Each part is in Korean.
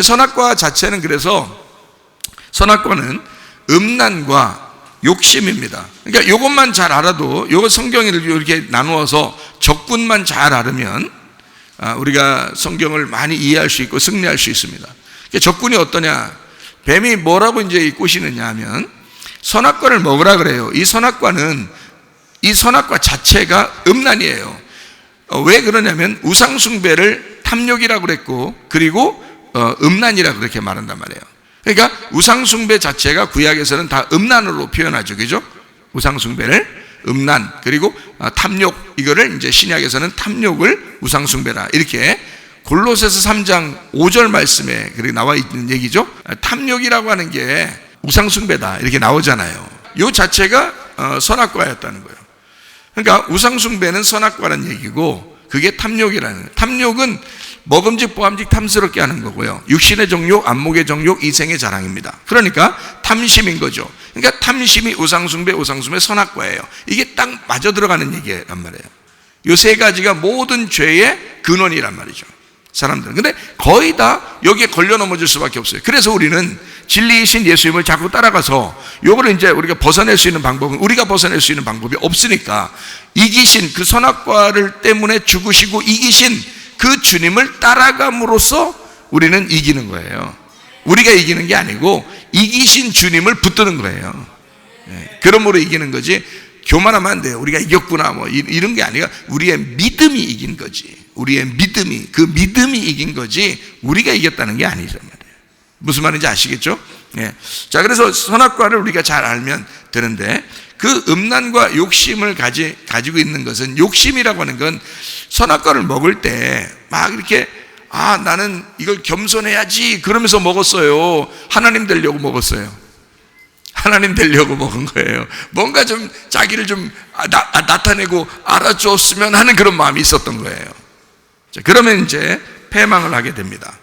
선악과 자체는 그래서 선악과는 음란과 욕심입니다. 그러니까 이것만 잘 알아도, 이거 성경을 이렇게 나누어서 적군만 잘 알으면 우리가 성경을 많이 이해할 수 있고 승리할 수 있습니다. 적군이 어떠냐? 뱀이 뭐라고 이제 꼬시느냐 하면 선악과를 먹으라 그래요. 이 선악과 자체가 음란이에요. 왜 그러냐면 우상숭배를 탐욕이라고 그랬고, 그리고 음란이라고 그렇게 말한단 말이에요. 그러니까 우상숭배 자체가 구약에서는 다 음란으로 표현하죠. 그죠? 우상숭배를 음란, 그리고 탐욕, 이거를 이제 신약에서는 탐욕을 우상숭배라, 이렇게 골로새서 3장 5절 말씀에 그렇게 나와 있는 얘기죠. 탐욕이라고 하는 게 우상숭배다, 이렇게 나오잖아요. 이 자체가 선악과였다는 거예요. 그러니까 우상숭배는 선악과라는 얘기고, 그게 탐욕이라는 거예요. 탐욕은 먹음직 보암직 탐스럽게 하는 거고요. 육신의 정욕, 안목의 정욕, 이생의 자랑입니다. 그러니까 탐심인 거죠. 그러니까 탐심이 우상숭배, 선악과예요. 이게 딱 맞아 들어가는 얘기란 말이에요. 이 세 가지가 모든 죄의 근원이란 말이죠, 사람들은. 근데 거의 다 여기에 걸려 넘어질 수밖에 없어요. 그래서 우리는 진리이신 예수님을 자꾸 따라가서 요거를 이제 우리가 벗어낼 수 있는 방법은, 우리가 벗어낼 수 있는 방법이 없으니까 이기신 그 선악과를 때문에 죽으시고 이기신 그 주님을 따라감으로써 우리는 이기는 거예요. 우리가 이기는 게 아니고 이기신 주님을 붙드는 거예요. 그러므로 이기는 거지, 교만하면 안 돼요. 우리가 이겼구나 뭐 이런 게 아니라 우리의 믿음이 이긴 거지. 우리의 믿음이, 그 믿음이 이긴 거지 우리가 이겼다는 게 아니란 말이에요. 무슨 말인지 아시겠죠? 자, 그래서 선악과를 우리가 잘 알면 되는데, 그 음란과 욕심을 가지고 있는 것은, 욕심이라고 하는 건 선악과를 먹을 때 막 이렇게 나는 이걸 겸손해야지 그러면서 먹었어요. 하나님 되려고 먹었어요. 하나님 되려고 먹은 거예요. 뭔가 좀 자기를 좀 나타내고 알아줬으면 하는 그런 마음이 있었던 거예요. 자, 그러면 이제 패망을 하게 됩니다.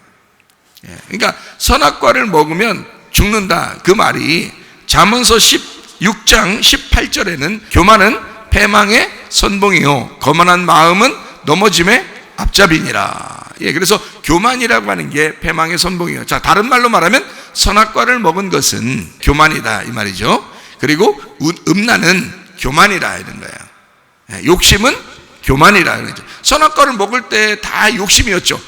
그러니까 선악과를 먹으면 죽는다, 그 말이 잠언서 16장 18절에는 교만은 패망의 선봉이요 거만한 마음은 넘어짐의 앞잡이니라. 그래서 교만이라고 하는 게 패망의 선봉이에요. 자, 다른 말로 말하면 선악과를 먹은 것은 교만이다, 이 말이죠. 그리고 음란은 교만이라 이런 거예요. 욕심은 교만이라 이런 거죠. 선악과를 먹을 때 다 욕심이었죠.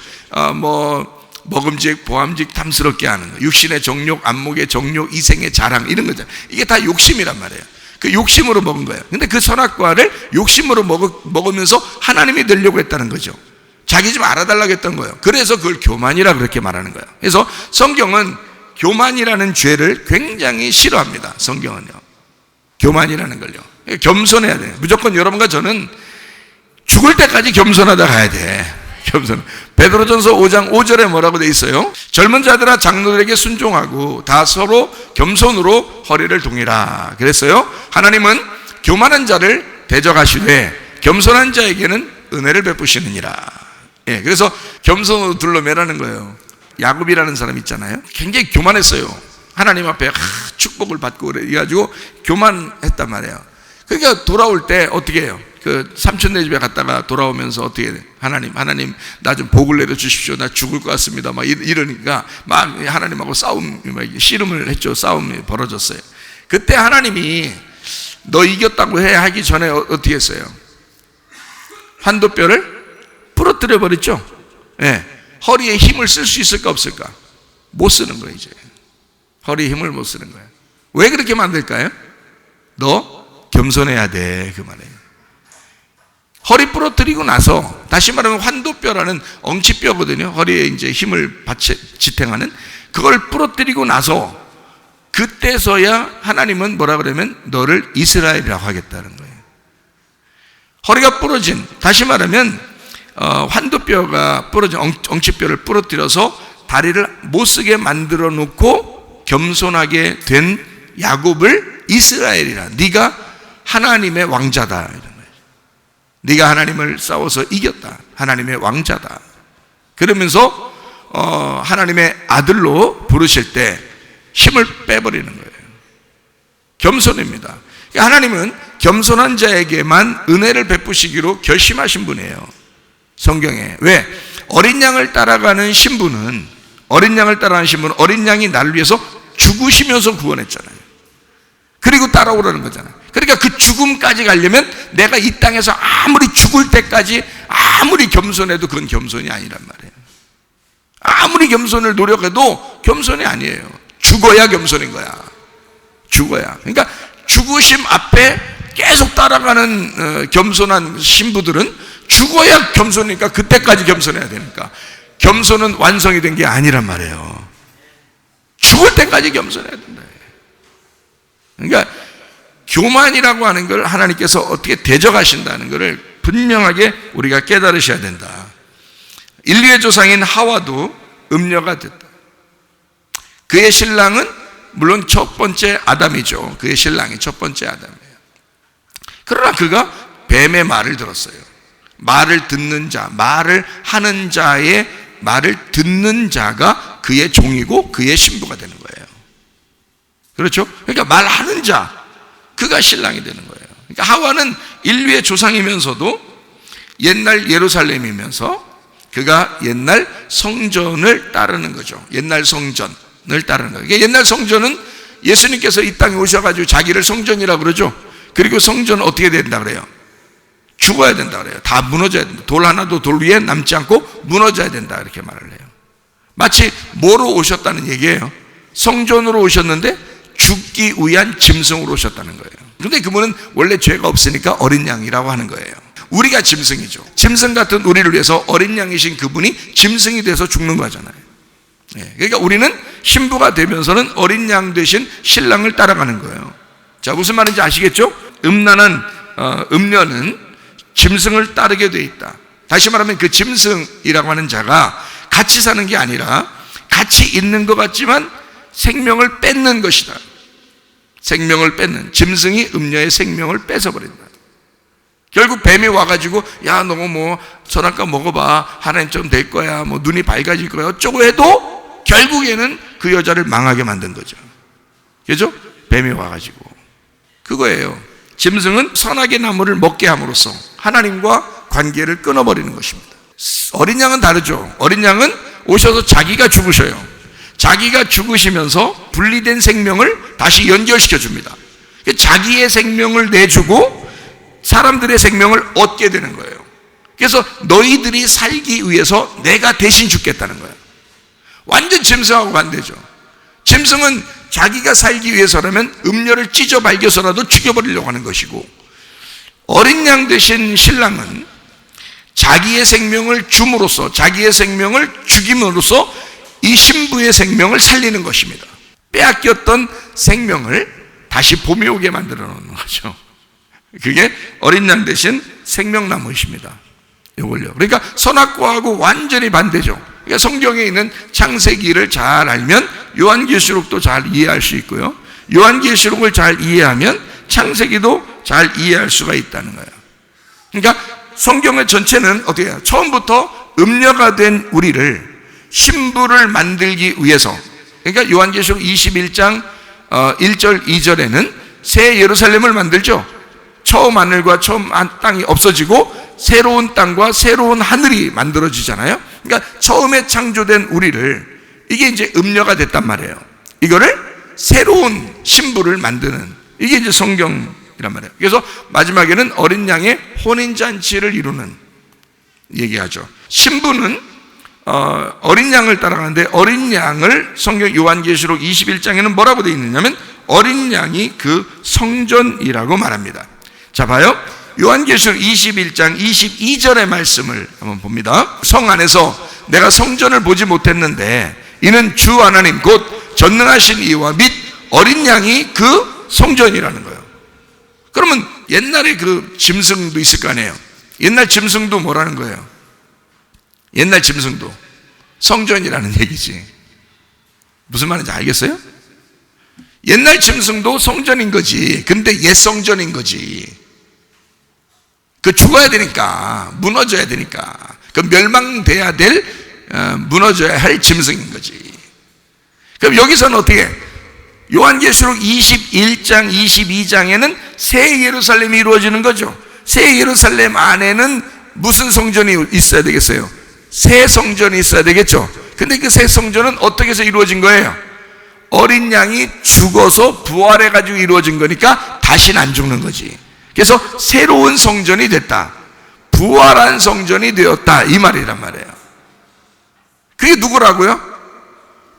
먹음직 보암직 탐스럽게 하는 거, 육신의 정욕, 안목의 정욕, 이생의 자랑, 이런 거죠. 이게 다 욕심이란 말이에요. 그 욕심으로 먹은 거예요. 근데 그 선악과를 욕심으로 먹으면서 하나님이 되려고 했다는 거죠. 자기 좀 알아달라고 했던 거예요. 그래서 그걸 교만이라 그렇게 말하는 거예요. 그래서 성경은 교만이라는 죄를 굉장히 싫어합니다. 성경은요, 교만이라는 걸요. 겸손해야 돼요. 무조건 여러분과 저는 죽을 때까지 겸손하다 가야 돼. 겸손. 베드로전서 5장 5절에 뭐라고 돼 있어요? 젊은 자들아 장로들에게 순종하고 다 서로 겸손으로 허리를 동이라 그랬어요. 하나님은 교만한 자를 대적하시되 겸손한 자에게는 은혜를 베푸시느니라. 그래서 겸손으로 둘러매라는 거예요. 야곱이라는 사람 있잖아요. 굉장히 교만했어요. 하나님 앞에 축복을 받고 그래가지고 교만했단 말이에요. 그러니까 돌아올 때 어떻게 해요? 그 삼촌네 집에 갔다가 돌아오면서 어떻게 해? 하나님 나 좀 복을 내려 주십시오. 나 죽을 것 같습니다. 막 이러니까 막 하나님하고 씨름을 했죠. 싸움이 벌어졌어요. 그때 하나님이 너 이겼다고 하기 전에 어떻게 했어요? 환도뼈를 부러뜨려 버렸죠. 허리에 힘을 쓸 수 있을까 없을까? 못 쓰는 거예요. 이제 허리에 힘을 못 쓰는 거예요. 왜 그렇게 만들까요? 너 겸손해야 돼, 그 말이에요. 허리 부러뜨리고 나서, 다시 말하면 환도뼈라는 엉치뼈거든요. 허리에 이제 힘을 지탱하는, 그걸 부러뜨리고 나서 그때서야 하나님은 뭐라 그러면 너를 이스라엘이라고 하겠다는 거예요. 허리가 부러진, 다시 말하면 환도뼈가 부러진 엉치뼈를 부러뜨려서 다리를 못 쓰게 만들어 놓고 겸손하게 된 야곱을 이스라엘이라, 네가 하나님의 왕자다 이런 거예요. 네가 하나님을 싸워서 이겼다, 하나님의 왕자다. 그러면서 하나님의 아들로 부르실 때 힘을 빼버리는 거예요. 겸손입니다. 하나님은 겸손한 자에게만 은혜를 베푸시기로 결심하신 분이에요. 성경에. 왜? 어린 양을 따라가는 신부는 어린 양을 따라하신 분은 어린 양이 나를 위해서 죽으시면서 구원했잖아요. 그리고 따라오라는 거잖아요. 그러니까 그 죽음까지 가려면 내가 이 땅에서 아무리 죽을 때까지 아무리 겸손해도 그건 겸손이 아니란 말이에요. 아무리 겸손을 노력해도 겸손이 아니에요. 죽어야 겸손인 거야. 죽어야. 그러니까 죽으심 앞에 계속 따라가는 겸손한 신부들은 죽어야 겸손이니까 그때까지 겸손해야 되니까 겸손은 완성이 된 게 아니란 말이에요. 죽을 때까지 겸손해야 된다. 그러니까 교만이라고 하는 걸 하나님께서 어떻게 대적하신다는 것을 분명하게 우리가 깨달으셔야 된다. 인류의 조상인 하와도 음녀가 됐다. 그의 신랑은 물론 첫 번째 아담이죠. 그의 신랑이 첫 번째 아담이에요. 그러나 그가 뱀의 말을 들었어요. 말을 듣는 자, 말을 하는 자의 말을 듣는 자가 그의 종이고 그의 신부가 되는 거예요. 그렇죠? 그러니까 말하는 자, 그가 신랑이 되는 거예요. 그러니까 하와는 인류의 조상이면서도 옛날 예루살렘이면서 그가 옛날 성전을 따르는 거죠. 옛날 성전을 따르는 거예요. 옛날 성전은 예수님께서 이 땅에 오셔가지고 자기를 성전이라고 그러죠. 그리고 성전은 어떻게 된다 그래요? 죽어야 된다 그래요. 다 무너져야 된다. 돌 하나도 돌 위에 남지 않고 무너져야 된다 이렇게 말을 해요. 마치 뭐로 오셨다는 얘기예요? 성전으로 오셨는데 죽기 위한 짐승으로 오셨다는 거예요. 그런데 그분은 원래 죄가 없으니까 어린 양이라고 하는 거예요. 우리가 짐승이죠. 짐승 같은 우리를 위해서 어린 양이신 그분이 짐승이 돼서 죽는 거잖아요. 그러니까 우리는 신부가 되면서는 어린 양 되신 신랑을 따라가는 거예요. 자, 무슨 말인지 아시겠죠? 음란한 음녀는 짐승을 따르게 돼 있다. 다시 말하면 그 짐승이라고 하는 자가 같이 사는 게 아니라 같이 있는 것 같지만 생명을 뺏는 것이다. 생명을 뺏는, 짐승이 음녀의 생명을 뺏어버린다. 결국 뱀이 와가지고 야, 너 뭐 선악과 먹어봐, 하나님 좀 될 거야, 뭐 눈이 밝아질 거야 어쩌고 해도 결국에는 그 여자를 망하게 만든 거죠. 그죠? 뱀이 와가지고 그거예요. 짐승은 선악의 나무를 먹게 함으로써 하나님과 관계를 끊어버리는 것입니다. 어린 양은 다르죠. 어린 양은 오셔서 자기가 죽으셔요. 자기가 죽으시면서 분리된 생명을 다시 연결시켜 줍니다. 자기의 생명을 내주고 사람들의 생명을 얻게 되는 거예요. 그래서 너희들이 살기 위해서 내가 대신 죽겠다는 거예요. 완전 짐승하고 반대죠. 짐승은 자기가 살기 위해서라면 음녀를 찢어 발겨서라도 죽여버리려고 하는 것이고, 어린 양 되신 신랑은 자기의 생명을 줌으로써, 자기의 생명을 죽임으로써 이 신부의 생명을 살리는 것입니다. 빼앗겼던 생명을 다시 봄이 오게 만들어 놓는 거죠. 그게 어린 양 대신 생명나무이십니다. 이걸요. 그러니까 선악과하고 완전히 반대죠. 그러니까 성경에 있는 창세기를 잘 알면 요한계시록도 잘 이해할 수 있고요. 요한계시록을 잘 이해하면 창세기도 잘 이해할 수가 있다는 거예요. 그러니까 성경의 전체는 어떻게 해요? 처음부터 음녀가 된 우리를 신부를 만들기 위해서, 그러니까 요한계시록 21장 1절 2절에는 새 예루살렘을 만들죠. 처음 하늘과 처음 땅이 없어지고 새로운 땅과 새로운 하늘이 만들어지잖아요. 그러니까 처음에 창조된 우리를, 이게 이제 음녀가 됐단 말이에요. 이거를 새로운 신부를 만드는, 이게 이제 성경이란 말이에요. 그래서 마지막에는 어린 양의 혼인잔치를 이루는 얘기하죠. 신부는 어린 양을 따라가는데, 어린 양을 성경 요한계시록 21장에는 뭐라고 되어 있느냐면 어린 양이 그 성전이라고 말합니다. 자, 봐요. 요한계시록 21장 22절의 말씀을 한번 봅니다. 성 안에서 내가 성전을 보지 못했는데 이는 주 하나님 곧 전능하신 이와 및 어린 양이 그 성전이라는 거예요. 그러면 옛날에 그 짐승도 있을 거 아니에요. 옛날 짐승도 뭐라는 거예요? 옛날 짐승도 성전이라는 얘기지. 무슨 말인지 알겠어요? 옛날 짐승도 성전인 거지. 근데 옛 성전인 거지. 그 죽어야 되니까, 무너져야 되니까, 그 멸망돼야 될, 무너져야 할 짐승인 거지. 그럼 여기서는 어떻게? 요한계시록 21장 22장에는 새 예루살렘이 이루어지는 거죠. 새 예루살렘 안에는 무슨 성전이 있어야 되겠어요? 새 성전이 있어야 되겠죠. 근데 그 새 성전은 어떻게 해서 이루어진 거예요? 어린 양이 죽어서 부활해가지고 이루어진 거니까 다시는 안 죽는 거지. 그래서 새로운 성전이 됐다, 부활한 성전이 되었다, 이 말이란 말이에요. 그게 누구라고요?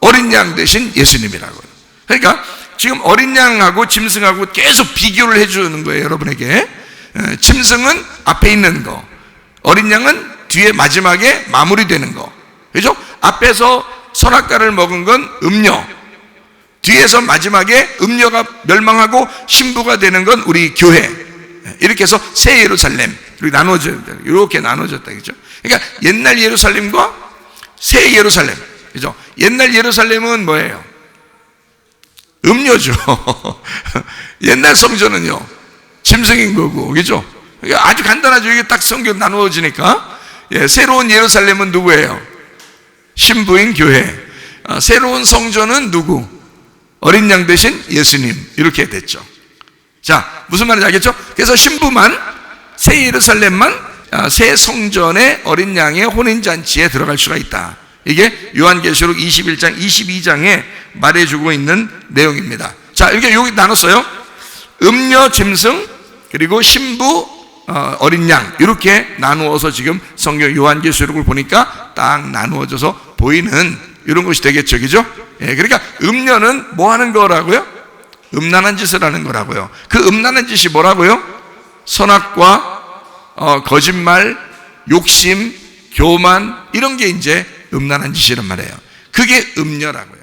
어린 양 대신 예수님이라고요. 그러니까 지금 어린 양하고 짐승하고 계속 비교를 해주는 거예요, 여러분에게. 짐승은 앞에 있는 거, 어린 양은 뒤에 마지막에 마무리되는 거, 그죠? 앞에서 선악과를 먹은 건 음녀, 뒤에서 마지막에 음녀가 멸망하고 신부가 되는 건 우리 교회. 이렇게 해서 새 예루살렘 이렇게 나눠졌다, 그죠? 그러니까 옛날 예루살렘과 새 예루살렘, 그죠? 옛날 예루살렘은 뭐예요? 음녀죠. 옛날 성전은요, 짐승인 거고, 그죠? 아주 간단하죠. 이게 딱 성경 나누어지니까. 새로운 예루살렘은 누구예요? 신부인 교회. 새로운 성전은 누구? 어린 양 대신 예수님. 이렇게 됐죠. 자, 무슨 말인지 알겠죠? 그래서 신부만, 새 예루살렘만 새 성전의 어린 양의 혼인잔치에 들어갈 수가 있다. 이게 요한계시록 21장 22장에 말해주고 있는 내용입니다. 자, 이렇게 여기 나눴어요. 음녀, 짐승, 그리고 신부, 어린 양, 이렇게 나누어서 지금 성경 요한계시록을 보니까 딱 나누어져서 보이는 이런 것이 되겠죠, 그죠? 그러니까 음녀는 뭐 하는 거라고요? 음란한 짓을 하는 거라고요. 그 음란한 짓이 뭐라고요? 선악과 거짓말, 욕심, 교만, 이런 게 이제 음란한 짓이란 말이에요. 그게 음녀라고요.